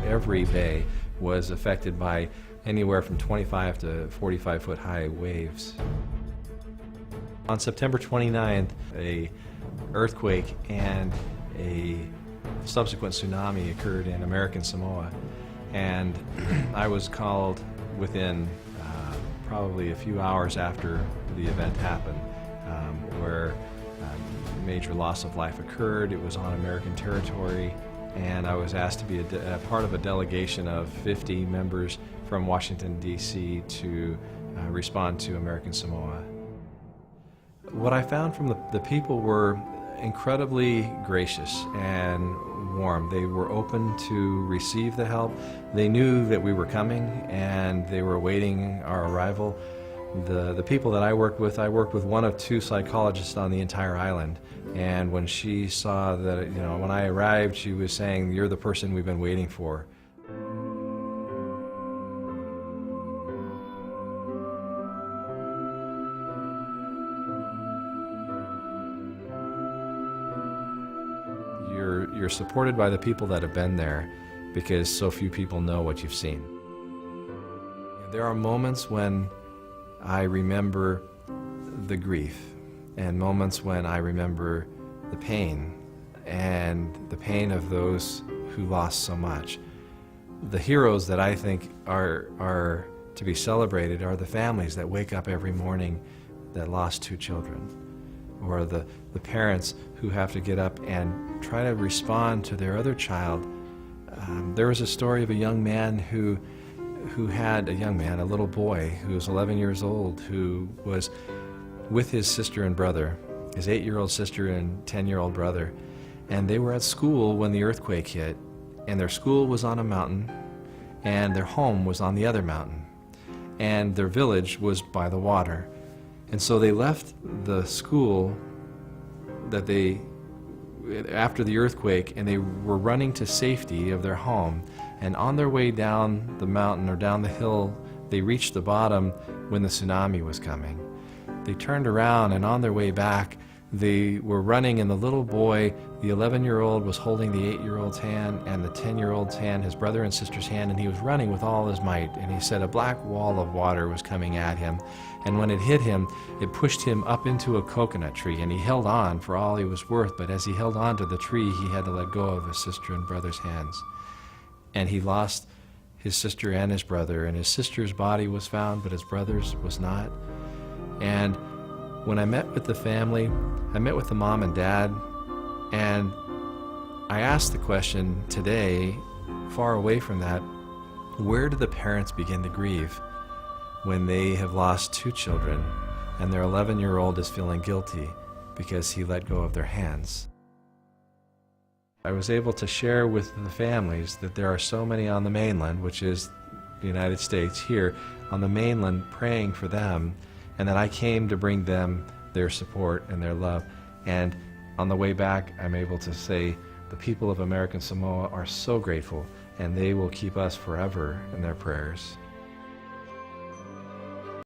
every bay was affected by anywhere from 25 to 45 foot high waves. On September 29th, a earthquake and a subsequent tsunami occurred in American Samoa, and I was called within probably a few hours after the event happened, where major loss of life occurred. It was on American territory, and I was asked to be a part of a delegation of 50 members from Washington, D.C. to respond to American Samoa. What I found from the people were incredibly gracious and warm. They were open to receive the help. They knew that we were coming, and they were awaiting our arrival. The people that I worked with one of two psychologists on the entire island, and when she saw that, when I arrived, she was saying, "You're the person we've been waiting for." You're supported by the people that have been there, because so few people know what you've seen. There are moments when I remember the grief, and moments when I remember the pain, and the pain of those who lost so much. The heroes that I think are to be celebrated are the families that wake up every morning that lost 2 children, or the parents who have to get up and try to respond to their other child. There was a story of a young man who had a little boy who was 11 years old, who was with his sister and brother, his 8-year-old sister and 10-year-old brother, and they were at school when the earthquake hit, and their school was on a mountain, and their home was on the other mountain, and their village was by the water. And so they left the school after the earthquake, and they were running to safety of their home. And on their way down the mountain or down the hill, they reached the bottom when the tsunami was coming. They turned around, and on their way back, they were running, and the little boy, the 11-year-old, was holding the 8-year-old's hand and the 10-year-old's hand, his brother and sister's hand, and he was running with all his might. And he said a black wall of water was coming at him, and when it hit him, it pushed him up into a coconut tree, and he held on for all he was worth. But as he held on to the tree, he had to let go of his sister and brother's hands. And he lost his sister and his brother, and his sister's body was found, but his brother's was not. And when I met with the family, I met with the mom and dad, and I asked the question today, far away from that, where do the parents begin to grieve when they have lost 2 children and their 11-year-old is feeling guilty because he let go of their hands? I was able to share with the families that there are so many on the mainland, which is the United States here, on the mainland praying for them, and that I came to bring them their support and their love. And on the way back, I'm able to say the people of American Samoa are so grateful, and they will keep us forever in their prayers.